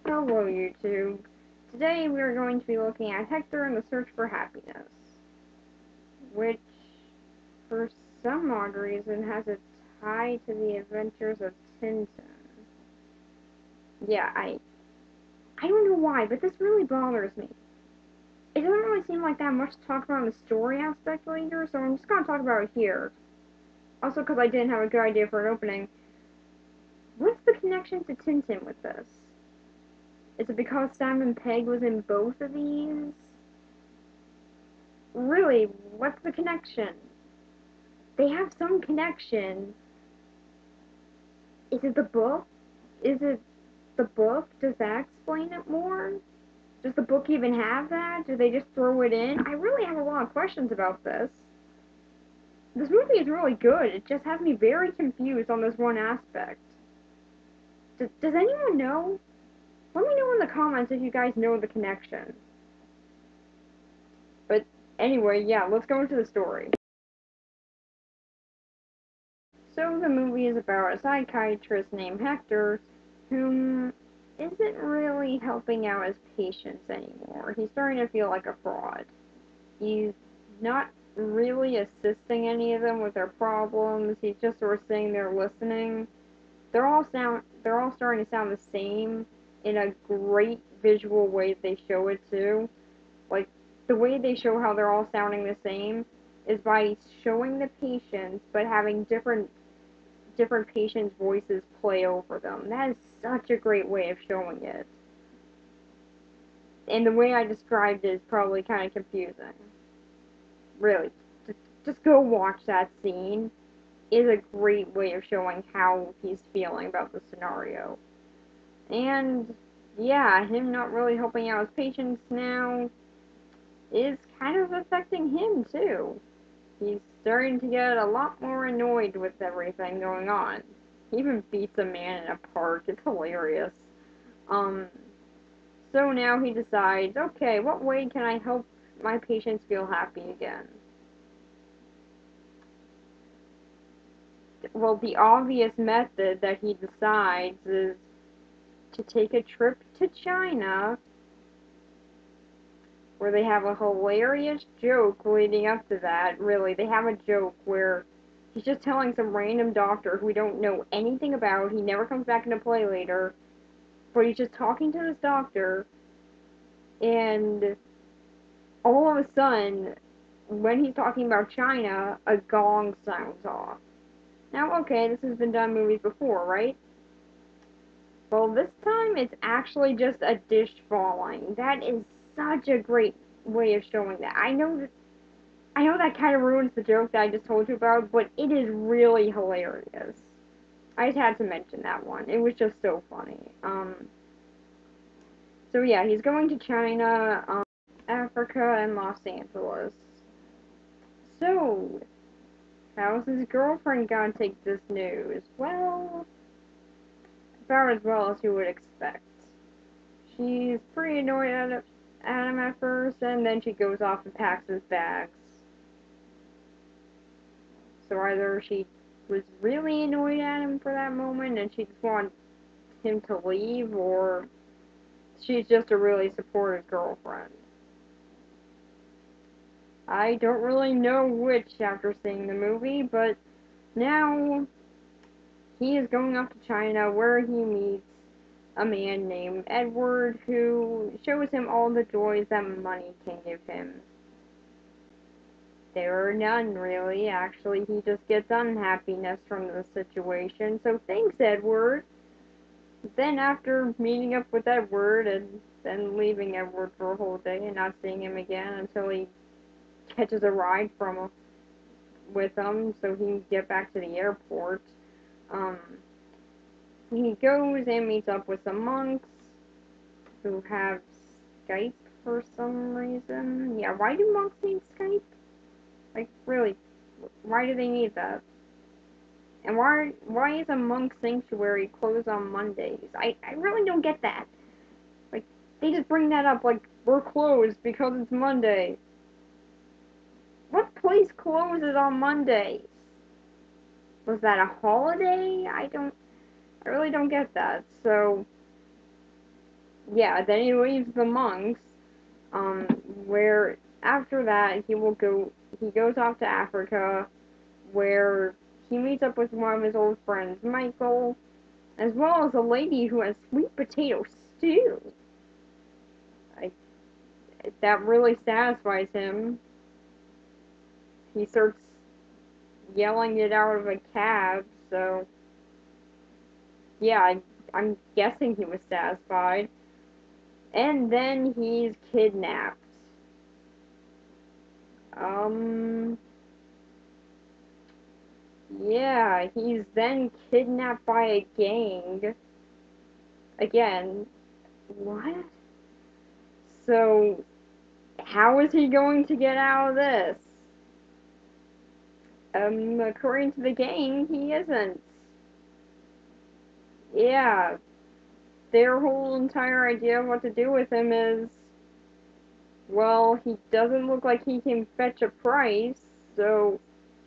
Hello YouTube. Today we are going to be looking at Hector and the Search for Happiness, which for some odd reason has a tie to the adventures of Tintin. Yeah, I don't know why, but this really bothers me. It doesn't really seem like that much to talk about in the story aspect later, so I'm just going to talk about it here. Also because I didn't have a good idea for an opening. What's the connection to Tintin with this? Is it because Simon Pegg was in both of these? Really, what's the connection? They have some connection. Is it the book? Is it the book? Does that explain it more? Does the book even have that? Do they just throw it in? I really have a lot of questions about this. This movie is really good. It just has me very confused on this one aspect. Does anyone know? Let me know in the comments if you guys know the connection. But anyway, yeah, let's go into the story. So the movie is about a psychiatrist named Hector whom isn't really helping out his patients anymore. He's starting to feel like a fraud. He's not really assisting any of them with their problems. He's just sort of sitting there listening. They're all starting to sound the same in a great visual way they show it too. Like the way they show how they're all sounding the same is by showing the patients but having different patients' voices play over them. That is such a great way of showing it. And the way I described it is probably kind of confusing. Really, just go watch that scene. It is a great way of showing how he's feeling about the scenario. And yeah, him not really helping out his patients now is kind of affecting him too. He's starting to get a lot more annoyed with everything going on. He even beats a man in a park. It's hilarious. Um, so now he decides, okay, what way can I help my patients feel happy again? Well, the obvious method that he decides is to take a trip to China, where they have a hilarious joke leading up to that. Really, they have a joke where he's just telling some random doctor who we don't know anything about. He never comes back into play later, but he's just talking to this doctor, and all of a sudden, when he's talking about China, a gong sounds off. Now, okay, this has been done in movies before, right? Well, this time it's actually just a dish falling. That is such a great way of showing that. I know that kind of ruins the joke that I just told you about, but it is really hilarious. I just had to mention that one. It was just so funny. So yeah, he's going to China, Africa, and Los Angeles. So, how's his girlfriend gonna take this news? Well, about as well as you would expect. She's pretty annoyed at him at first, and then she goes off and packs his bags. So either she was really annoyed at him for that moment and she just wanted him to leave, or she's just a really supportive girlfriend. I don't really know which after seeing the movie, but now he is going off to China where he meets a man named Edward who shows him all the joys that money can give him. There are none, really. Actually, he just gets unhappiness from the situation. So thanks, Edward. Then after meeting up with Edward and then leaving Edward for a whole day and not seeing him again until he catches a ride with him so he can get back to the airport, um, he goes and meets up with some monks who have Skype for some reason. Yeah, why do monks need Skype? Like, really, why do they need that? And why is a monk sanctuary closed on Mondays? I really don't get that. Like, they just bring that up like, we're closed because it's Monday. What place closes on Mondays? Was that a holiday? I really don't get that. So, yeah, then he leaves the monks, um, where after that he goes off to Africa, where he meets up with one of his old friends, Michael, as well as a lady who has sweet potato stew. I, that really satisfies him. He starts yelling it out of a cab, so yeah, I'm guessing he was satisfied. And then he's kidnapped. Um, yeah, he's then kidnapped by a gang. Again, what? So, how is he going to get out of this? According to the gang, he isn't. Yeah, their whole entire idea of what to do with him is, well, he doesn't look like he can fetch a price, so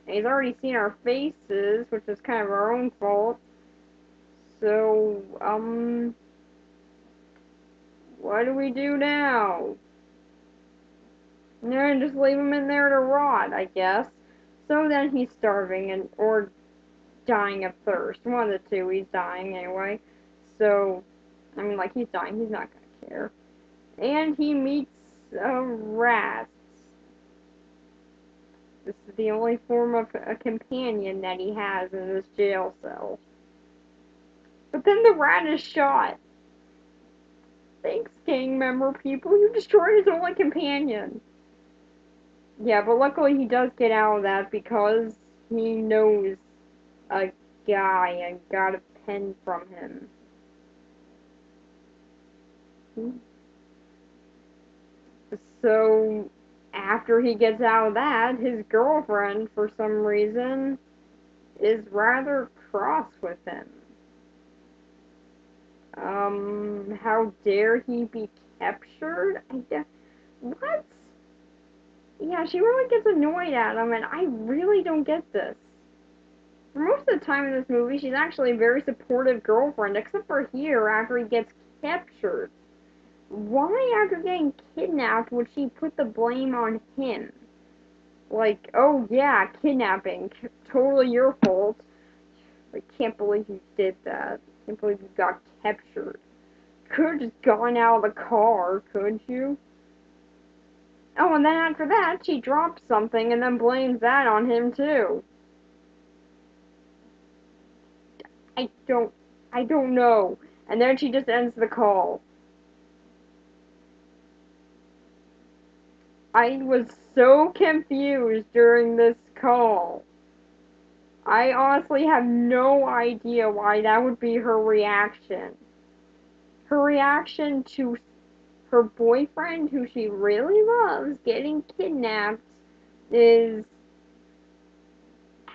he's already seen our faces, which is kind of our own fault. So, what do we do now? No, just leave him in there to rot, I guess. So then he's starving or dying of thirst. One of the two, he's dying anyway. So, I mean, like, he's dying, he's not gonna care. And he meets a rat. This is the only form of a companion that he has in this jail cell. But then the rat is shot. Thanks, gang member people. You destroyed his only companion. Yeah, but luckily he does get out of that because he knows a guy and got a pen from him. So, after he gets out of that, his girlfriend, for some reason, is rather cross with him. How dare he be captured? What? Yeah, she really gets annoyed at him, and I really don't get this. For most of the time in this movie, she's actually a very supportive girlfriend, except for here after he gets captured. Why, after getting kidnapped, would she put the blame on him? Like, oh yeah, kidnapping, totally your fault. I can't believe you did that. I can't believe you got captured. Could have just gone out of the car, could you? Oh, and then after that, she drops something and then blames that on him too. I don't, I don't know. And then she just ends the call. I was so confused during this call. I honestly have no idea why that would be her reaction. Her reaction to her boyfriend, who she really loves, getting kidnapped is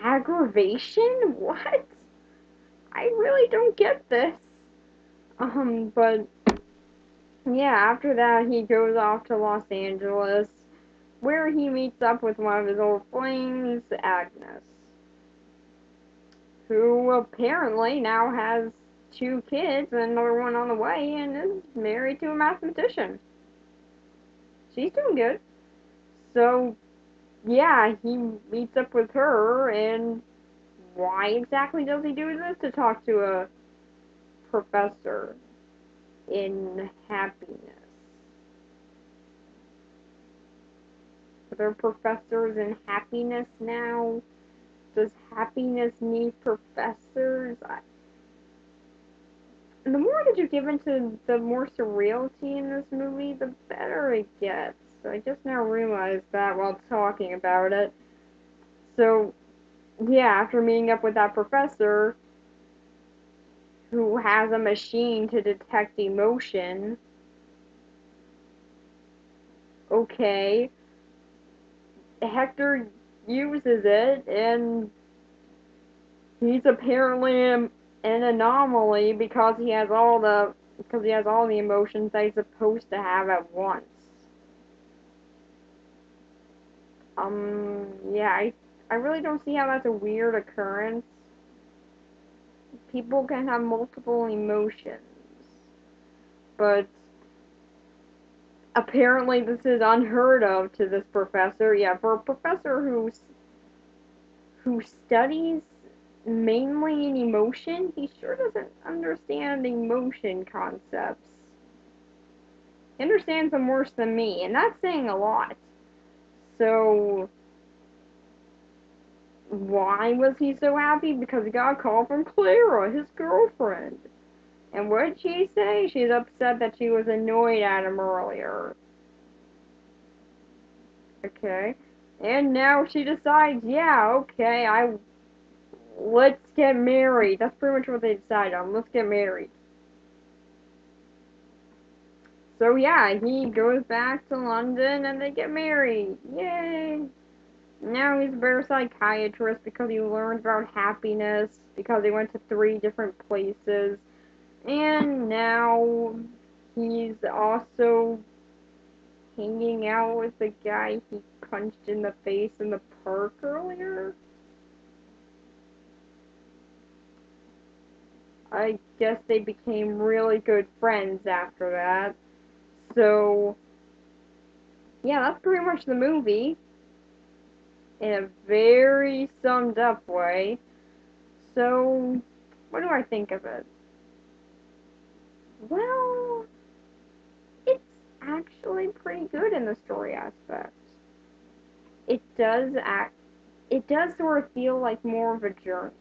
aggravation? What? I really don't get this. But yeah, after that he goes off to Los Angeles, where he meets up with one of his old flames, Agnes, who apparently now has two kids and another one on the way and is married to a mathematician. She's doing good. So, yeah, he meets up with her, and why exactly does he do this? To talk to a professor in happiness. Are there professors in happiness now? Does happiness need professors? The more that you give into the more surreality in this movie, the better it gets. I just now realized that while talking about it. So, yeah, after meeting up with that professor who has a machine to detect emotion, okay, Hector uses it, and he's apparently an anomaly because he has all the emotions that he's supposed to have at once. Yeah, I really don't see how that's a weird occurrence. People can have multiple emotions, but apparently this is unheard of to this professor. Yeah, for a professor who studies mainly in emotion, he sure doesn't understand emotion concepts. He understands them worse than me, and that's saying a lot. So, why was he so happy? Because he got a call from Clara, his girlfriend. And what did she say? She's upset that she was annoyed at him earlier. Okay. And now she decides, yeah, okay, let's get married. That's pretty much what they decided on. Let's get married. So yeah, he goes back to London and they get married. Yay! Now he's a better psychiatrist because he learned about happiness, because he went to 3 different places. And now he's also hanging out with the guy he punched in the face in the park earlier. I guess they became really good friends after that. So, yeah, that's pretty much the movie in a very summed up way. So, what do I think of it? Well, it's actually pretty good in the story aspect. It does it does sort of feel like more of a journey.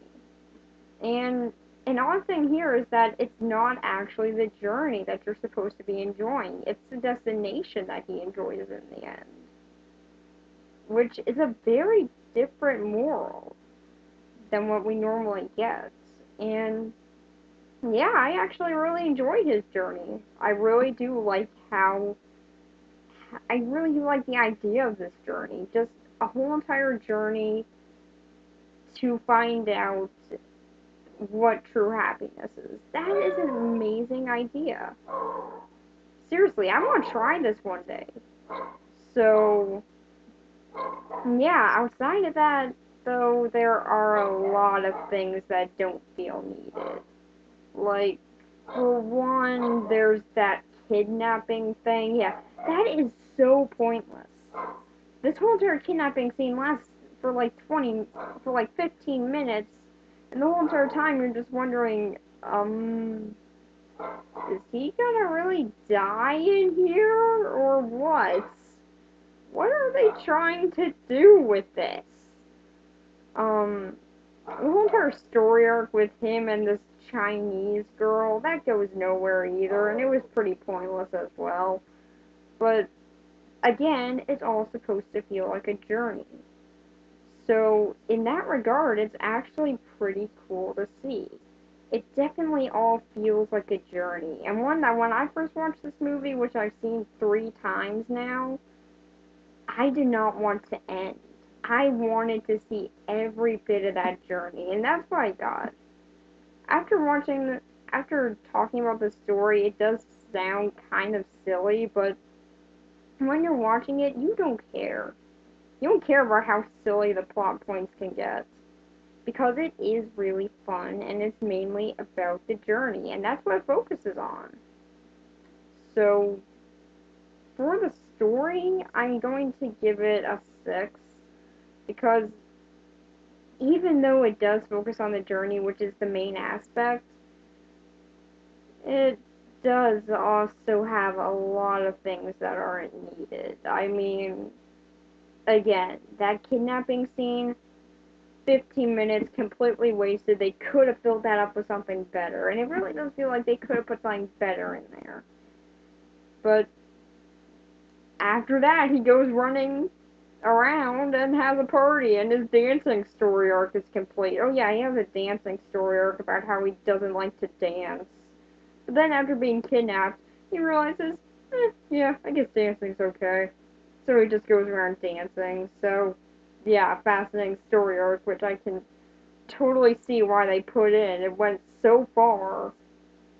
And an odd thing here is that it's not actually the journey that you're supposed to be enjoying. It's the destination that he enjoys in the end. Which is a very different moral than what we normally get. And yeah, I actually really enjoyed his journey. I really do like I really do like the idea of this journey. Just a whole entire journey to find out what true happiness is. That is an amazing idea. Seriously, I want to try this one day. So, yeah, outside of that, though, there are a lot of things that don't feel needed. Like, for one, there's that kidnapping thing. Yeah, that is so pointless. This whole entire kidnapping scene lasts for like 15 minutes, and the whole entire time you're just wondering, is he gonna really die in here, or what? What are they trying to do with this? The whole entire story arc with him and this Chinese girl, that goes nowhere either, and it was pretty pointless as well. But, again, it's all supposed to feel like a journey. So, in that regard, it's actually pretty cool to see. It definitely all feels like a journey. And one that when I first watched this movie, which I've seen 3 times now, I did not want to end. I wanted to see every bit of that journey, and that's what I got. After talking about the story, it does sound kind of silly, but when you're watching it, you don't care. You don't care about how silly the plot points can get. Because it is really fun, and it's mainly about the journey, and that's what it focuses on. So, for the story, I'm going to give it a 6, because even though it does focus on the journey, which is the main aspect, it does also have a lot of things that aren't needed. I mean, again, that kidnapping scene, 15 minutes completely wasted. They could have filled that up with something better, and it really does feel like they could have put something better in there. But after that, he goes running around and has a party, and his dancing story arc is complete. Oh yeah, he has a dancing story arc about how he doesn't like to dance. But then after being kidnapped, he realizes, yeah, I guess dancing's okay. So he just goes around dancing. So, yeah, fascinating story arc, which I can totally see why they put in. It went so far.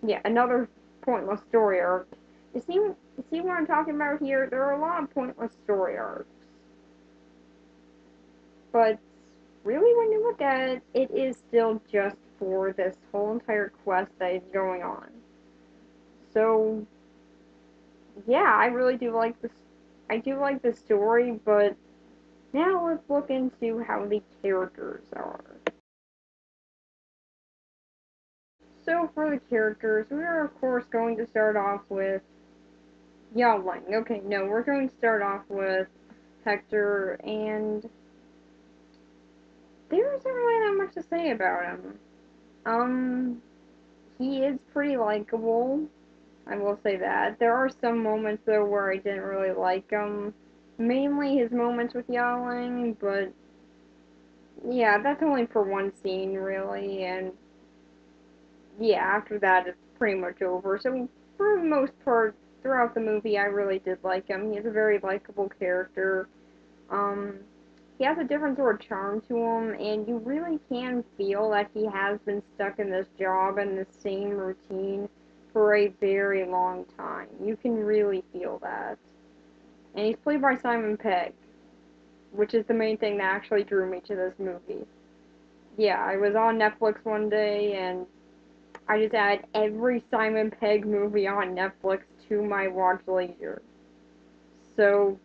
Yeah, another pointless story arc. You see what I'm talking about here? There are a lot of pointless story arcs. But really, when you look at it, it is still just for this whole entire quest that is going on. So, yeah, I really do like this. I do like the story, but now let's look into how the characters are. So for the characters, we are of course going to start off with Yawling. Okay, no, we're going to start off with Hector, and there isn't really that much to say about him. Um, he is pretty likable. I will say that. There are some moments though where I didn't really like him. Mainly his moments with Yawling, but yeah, that's only for one scene really, and yeah, after that it's pretty much over. So for the most part, throughout the movie, I really did like him. He's a very likable character. Um, he has a different sort of charm to him, and you really can feel that he has been stuck in this job and the same routine for a very long time. You can really feel that. And he's played by Simon Pegg, which is the main thing that actually drew me to this movie. Yeah, I was on Netflix one day and I just add every Simon Pegg movie on Netflix to my watch later. So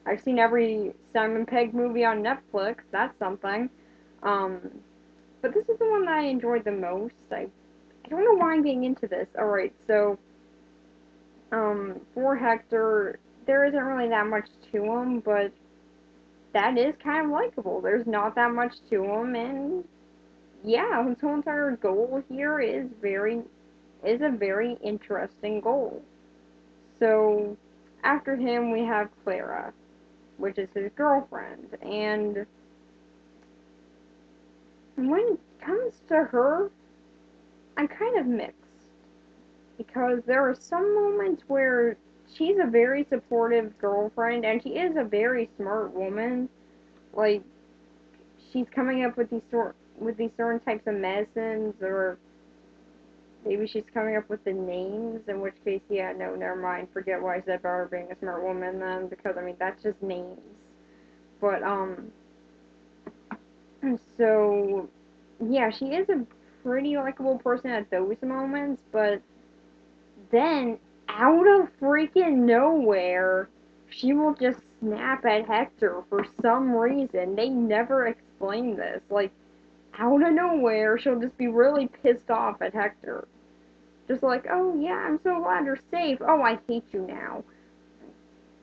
I've seen every Simon Pegg movie on Netflix. That's something. Um, but this is the one that I enjoyed the most. I don't know why I'm getting into this. All right, so for Hector, there isn't really that much to him, but that is kind of likable. There's not that much to him, and yeah, his whole entire goal here is a very interesting goal. So after him, we have Clara, which is his girlfriend, and when it comes to her, I'm kind of mixed because there are some moments where she's a very supportive girlfriend and she is a very smart woman. Like she's coming up with these certain types of medicines, or maybe she's coming up with the names. In which case, yeah, no, never mind. Forget what I said about her being a smart woman then, because I mean that's just names. But so yeah, she is a pretty likable person at those moments, but then, out of freaking nowhere, she will just snap at Hector for some reason. They never explain this. Like, out of nowhere, she'll just be really pissed off at Hector. Just like, oh yeah, I'm so glad you're safe. Oh, I hate you now.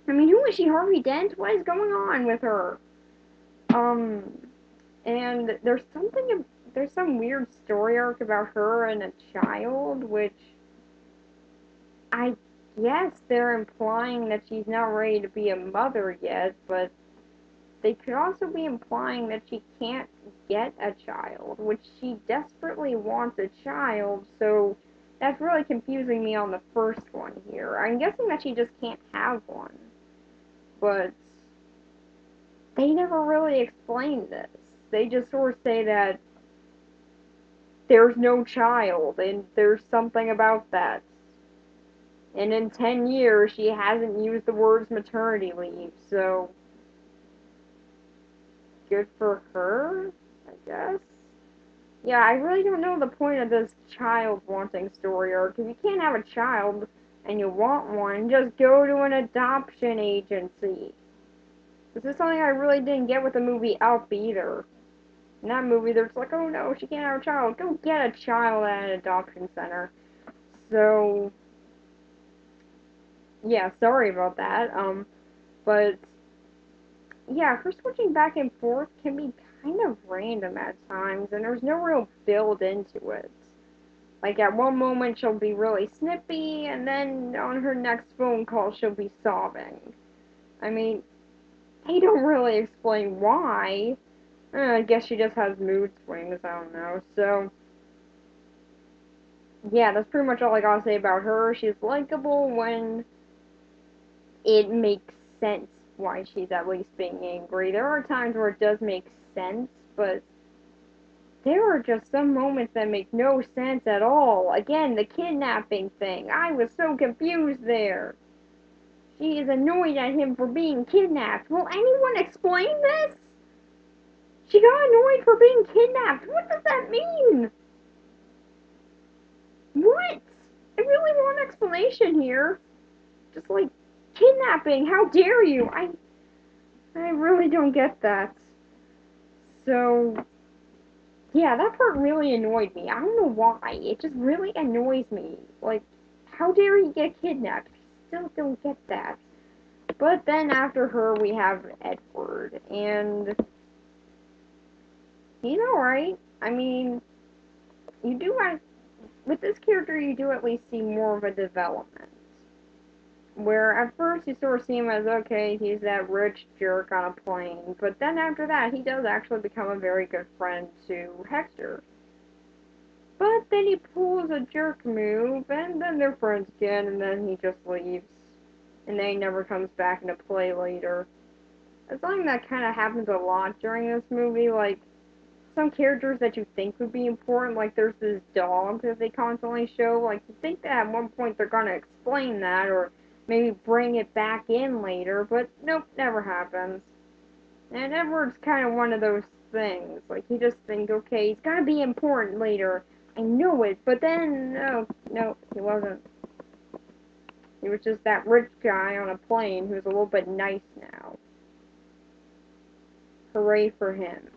I mean, who is she, Harvey Dent? What is going on with her? Um, and there's some weird story arc about her and a child, which I guess they're implying that she's not ready to be a mother yet, but they could also be implying that she can't get a child, which she desperately wants a child, so that's really confusing me on the first one here. I'm guessing that she just can't have one, but they never really explain this. They just sort of say that there's no child, and there's something about that. And in 10 years, she hasn't used the words maternity leave, so good for her, I guess. Yeah, I really don't know the point of this child wanting story arc. If you can't have a child and you want one, just go to an adoption agency. This is something I really didn't get with the movie Up either. In that movie, they're just like, oh no, she can't have a child. Go get a child at an adoption center. So, yeah, sorry about that. But yeah, her switching back and forth can be kind of random at times, and there's no real build into it. Like, at one moment she'll be really snippy, and then on her next phone call she'll be sobbing. I mean, they don't really explain why. I guess she just has mood swings, I don't know. So, yeah, that's pretty much all I gotta say about her. She's likable when it makes sense why she's at least being angry. There are times where it does make sense, but there are just some moments that make no sense at all. Again, the kidnapping thing. I was so confused there. She is annoyed at him for being kidnapped. Will anyone explain this? She got annoyed for being kidnapped. What does that mean? What? I really want an explanation here. just like kidnapping. How dare you? I really don't get that. So yeah, that part really annoyed me. I don't know why. It just really annoys me. Like, how dare he get kidnapped? I still don't get that. But then after her, we have Edward, and he's alright. I mean, you do with this character, you do at least see more of a development. Where at first you sort of see him as, okay, he's that rich jerk on a plane, but then after that, he does actually become a very good friend to Hector. But then he pulls a jerk move, and then they're friends again, and then he just leaves. And then he never comes back into play later. It's something that kind of happens a lot during this movie, like, some characters that you think would be important, like there's this dog that they constantly show, like you think that at one point they're gonna explain that, or maybe bring it back in later, but nope, never happens. And Edward's kind of one of those things, like you just think, okay, he's gotta be important later, I know it, but then, no, he wasn't. He was just that rich guy on a plane who's a little bit nice now. Hooray for him.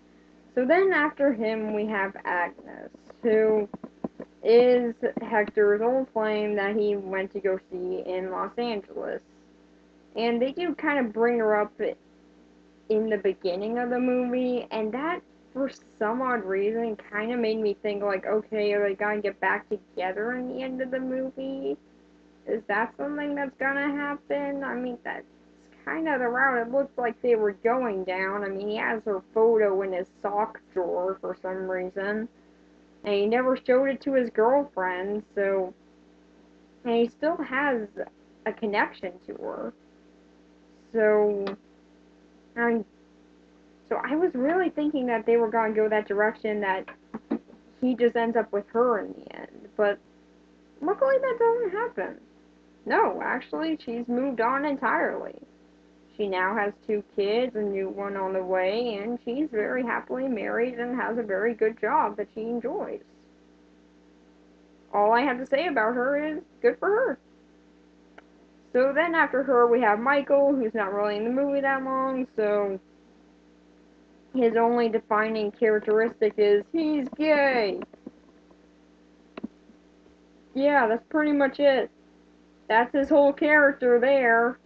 So then after him we have Agnes, who is Hector's old flame that he went to go see in Los Angeles. And they do kind of bring her up in the beginning of the movie, and that, for some odd reason, kind of made me think, like, okay, are they gonna get back together in the end of the movie? Is that something that's gonna happen? I mean, that's kind of the route it looked like they were going down. I mean, he has her photo in his sock drawer for some reason, and he never showed it to his girlfriend, so, and he still has a connection to her. So, I so I was really thinking that they were going to go that direction, that he just ends up with her in the end, but luckily that doesn't happen. No, actually, she's moved on entirely. She now has 2 kids, a new one on the way, and she's very happily married and has a very good job that she enjoys. All I have to say about her is good for her. So then after her we have Michael, who's not really in the movie that long, so his only defining characteristic is he's gay. Yeah, that's pretty much it. That's his whole character there.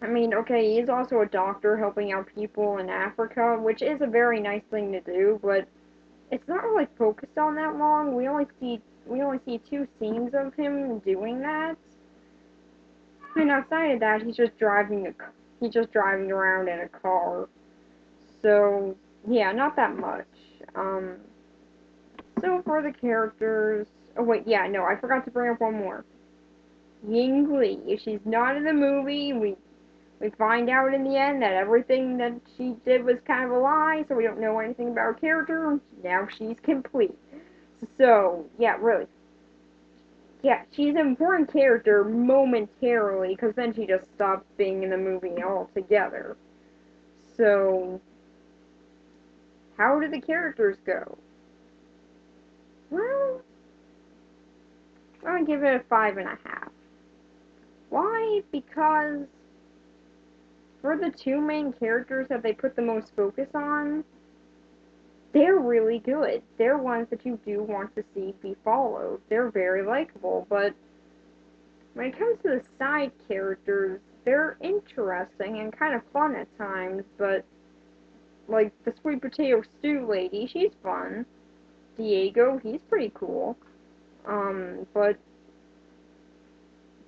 I mean, okay, he's also a doctor helping out people in Africa, which is a very nice thing to do, but it's not really focused on that long. We only see 2 scenes of him doing that. And outside of that, he's just driving around in a car. So, yeah, not that much. Um, so for the characters, oh wait, yeah, no, I forgot to bring up one more. Ying Li. She's not in the movie. We find out in the end that everything that she did was kind of a lie, so we don't know anything about her character. Now she's complete. So, yeah, really. Yeah, she's an important character momentarily, because then she just stops being in the movie altogether. So, how do the characters go? Well, I'm gonna give it a 5.5. Why? Because for the 2 main characters that they put the most focus on, they're really good. They're ones that you do want to see be followed. They're very likable, but when it comes to the side characters, they're interesting and kind of fun at times, but like the sweet potato stew lady, she's fun. Diego, he's pretty cool. But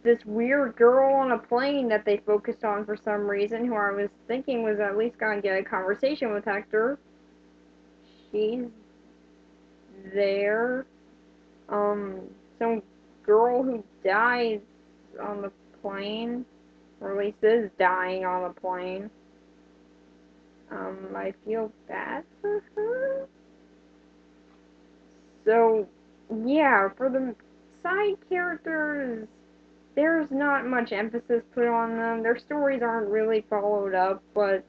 this weird girl on a plane that they focused on for some reason, who I was thinking was at least gonna get a conversation with Hector, she's there. Um, some girl who dies on the plane, or at least is dying on the plane. I feel bad for her. So, yeah, for the side characters, there's not much emphasis put on them. Their stories aren't really followed up, but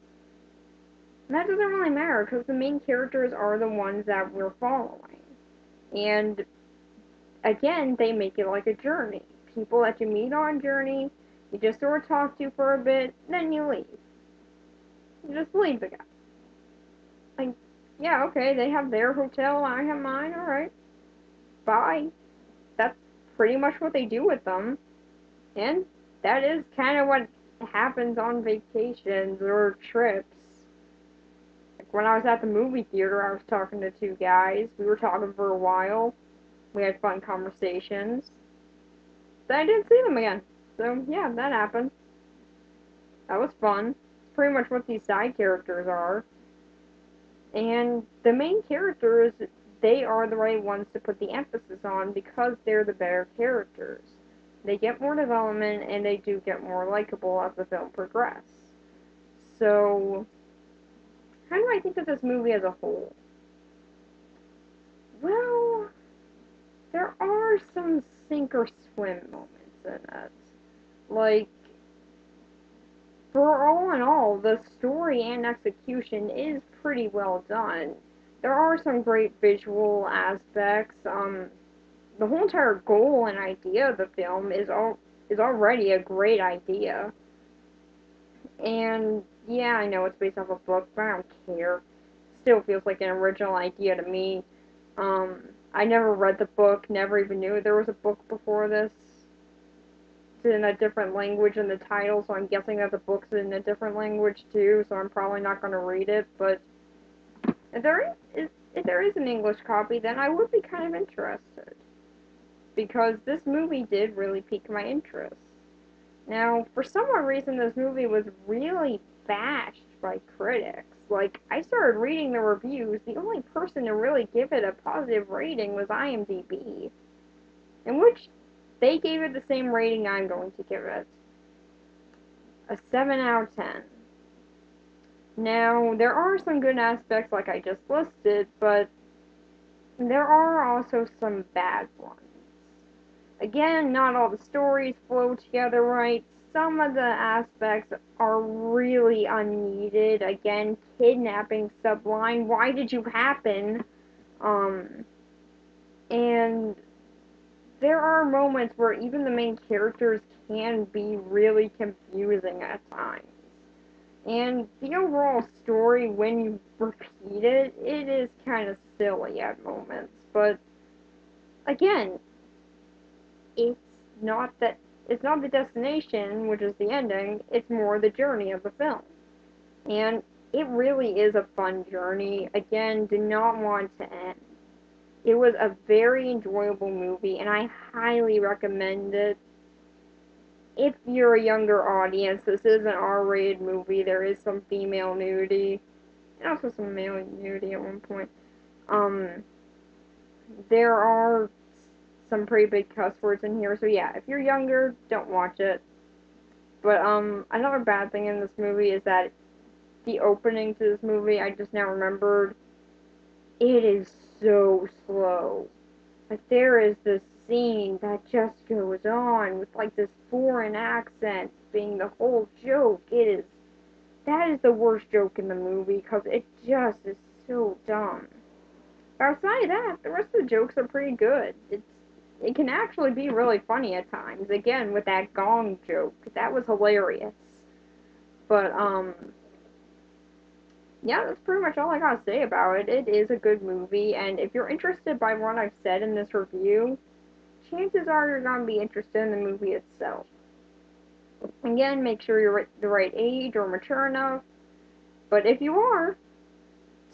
that doesn't really matter, because the main characters are the ones that we're following. And, again, they make it like a journey. people that you meet on Journey. You just sort of talk to for a bit, then you leave. You just leave the guy. Like, yeah, okay, they have their hotel, I have mine, alright. Bye. That's pretty much what they do with them. And that is kind of what happens on vacations or trips. Like when I was at the movie theater, I was talking to two guys. We were talking for a while. We had fun conversations. Then I didn't see them again. So, yeah, that happened. That was fun. It's pretty much what these side characters are. And the main characters, they are the right ones to put the emphasis on because they're the better characters. They get more development and they do get more likable as the film progresses. So, how do I think of this movie as a whole? Well, there are some sink or swim moments in it. Like, for all in all, the story and execution is pretty well done. There are some great visual aspects. The whole entire goal and idea of the film is already a great idea. And yeah, I know it's based off a book, but I don't care. Still feels like an original idea to me. Um, I never read the book, never even knew there was a book before this. It's in a different language in the title, so I'm guessing that the book's in a different language too, so I'm probably not going to read it, but if there is an English copy, then I would be kind of interested. Because this movie did really pique my interest. Now, for some odd reason, this movie was really bashed by critics. Like, I started reading the reviews, the only person to really give it a positive rating was IMDb, in which they gave it the same rating I'm going to give it. A 7 out of 10. Now, there are some good aspects like I just listed, but there are also some bad ones. Again, not all the stories flow together right. Some of the aspects are really unneeded. Again, kidnapping subline. Why did you happen? And there are moments where even the main characters can be really confusing at times. And the overall story, when you repeat it, it is kind of silly at moments. But again, it's not that it's not the destination, which is the ending, it's more the journey of the film. And it really is a fun journey. Again, do not want to end. It was a very enjoyable movie, and I highly recommend it. If you're a younger audience, this is an R-rated movie. There is some female nudity, and also some male nudity at one point. There are some pretty big cuss words in here. So yeah, if you're younger, don't watch it. But another bad thing in this movie is that the opening to this movie, I just now remembered, it is so slow. Like there is this scene that just goes on with like this foreign accent being the whole joke. That is the worst joke in the movie because it just is so dumb. But outside of that, the rest of the jokes are pretty good. It can actually be really funny at times. Again, with that gong joke, that was hilarious. But yeah, that's pretty much all I gotta say about it. It is a good movie, and if you're interested by what I've said in this review, chances are you're gonna be interested in the movie itself. Again, make sure you're the right age or mature enough. But if you are,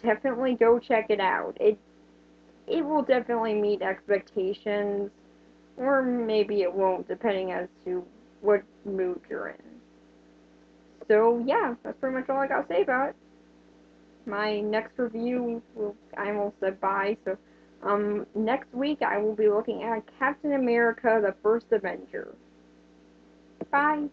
definitely go check it out. It will definitely meet expectations, or maybe it won't, depending as to what mood you're in. So yeah, that's pretty much all I gotta say about it. My next review, I almost said bye, so next week I will be looking at Captain America: The First Avenger. Bye.